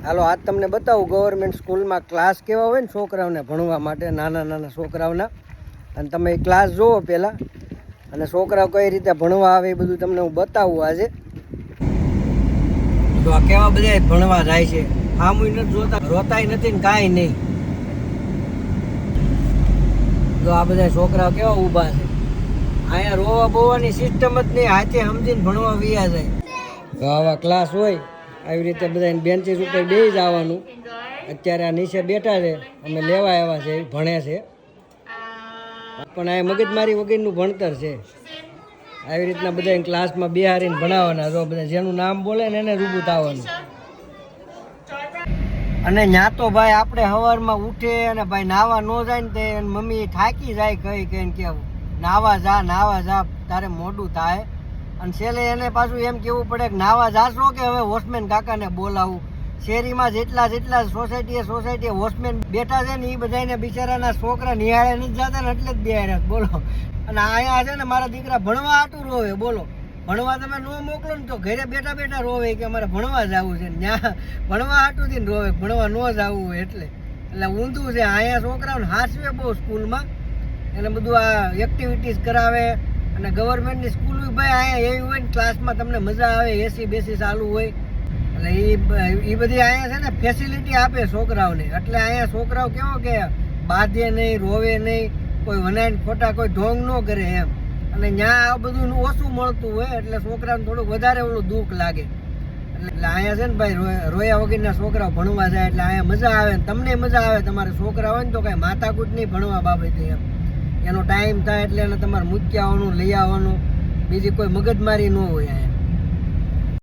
હાલો આજ તમને બતાવું ગવર્મેન્ટ સ્કૂલમાં ક્લાસ કેવા હોય ને છોકરાઓને ભણવા માટે, નાના નાના છોકરાઓના. અને તમે એ ક્લાસ જુઓ પહેલાં, અને છોકરાઓ કઈ રીતે ભણવા આવે એ બધું તમને હું બતાવું આજે. તો આ કેવા બધા ભણવા જાય છે, આમ નથી જોતા, રોતાય નથી ને કાંઈ નહીં. જો આ બધા છોકરાઓ કેવા ઊભા છે, અહીંયા રોવા બોવાની સિસ્ટમ જ નહીં, હાથે સમજીને ભણવા વિયા જાય. તો આવા ક્લાસ હોય આવી રીતે બધા બેન્ચીસ ઉપર બેસી જવાનું. અત્યારે આ નીચે બેઠા છે, અમે લેવા આવ્યા છે, ભણે છે, પણ આ મગજમારી વગરનું ભણતર છે. આવી રીતના બધા ક્લાસમાં બેહારીને ભણાવવાના. જો બધા જેનું નામ બોલે ને એને રૂબરૂ આવવાનું. અને ન્યા તો ભાઈ આપણે સવારમાં ઉઠે અને ભાઈ નાવા ન જાય ને તે મમ્મી થાકી જાય કઈ કહીને કેવું, નાવા જા તારે મોડું થાય. અને છેલ્લે એને પાછું એમ કેવું પડે કે નાવા જાશો કે હવે વોચમેન કાકાને બોલાવું. શેરીમાં જેટલા સોસાયટીએ વોચમેન બેઠા છે ને એ બધાને બિચારાના છોકરા નિહાળે નથી જતા ને એટલે જ બે બોલો. અને અહીંયા છે ને મારા દીકરા ભણવા હાટું રોવે. બોલો, ભણવા તમે ન મોકલો ને તો ઘરે બેઠા રોવે કે અમારે ભણવા જવું છે. ત્યાં ભણવા હાટુંથી ને રોવે, ભણવા ન જવું હોય એટલે ઊંધું છે. અહીંયા છોકરાઓને હાચવે બહુ સ્કૂલમાં, એને બધું આ એક્ટિવિટીઝ કરાવે. અને ગવર્મેન્ટની સ્કૂલ ભાઈ અહીંયા એવી હોય ને ક્લાસમાં તમને મજા આવે, એસી બેસી ચાલુ હોય. એટલે એ બધી અહીંયા છે ને ફેસિલિટી આપે છોકરાઓને. એટલે અહીંયા છોકરાઓ કેવો કે બાંધે નહીં, રોવે નહીં, કોઈ વનાઈને ખોટા કોઈ ઢોંગ ન કરે એમ. અને ત્યાં આ બધું ઓછું મળતું હોય એટલે છોકરાને થોડુંક વધારે ઓલું દુઃખ લાગે. એટલે અહીંયા છે ને ભાઈ રોયા વગરના છોકરાઓ ભણવા જાય એટલે અહીંયા મજા આવે, તમને મજા આવે. તમારે છોકરા હોય ને તો કાંઈ માથાકૂટ નહીં ભણવા બાબતે એમ. એનો ટાઈમ થાય એટલે એને તમારે મૂકી આવવાનું, લઈ આવવાનું, બીજી કોઈ મગજમારી ન હોય અહીંયા.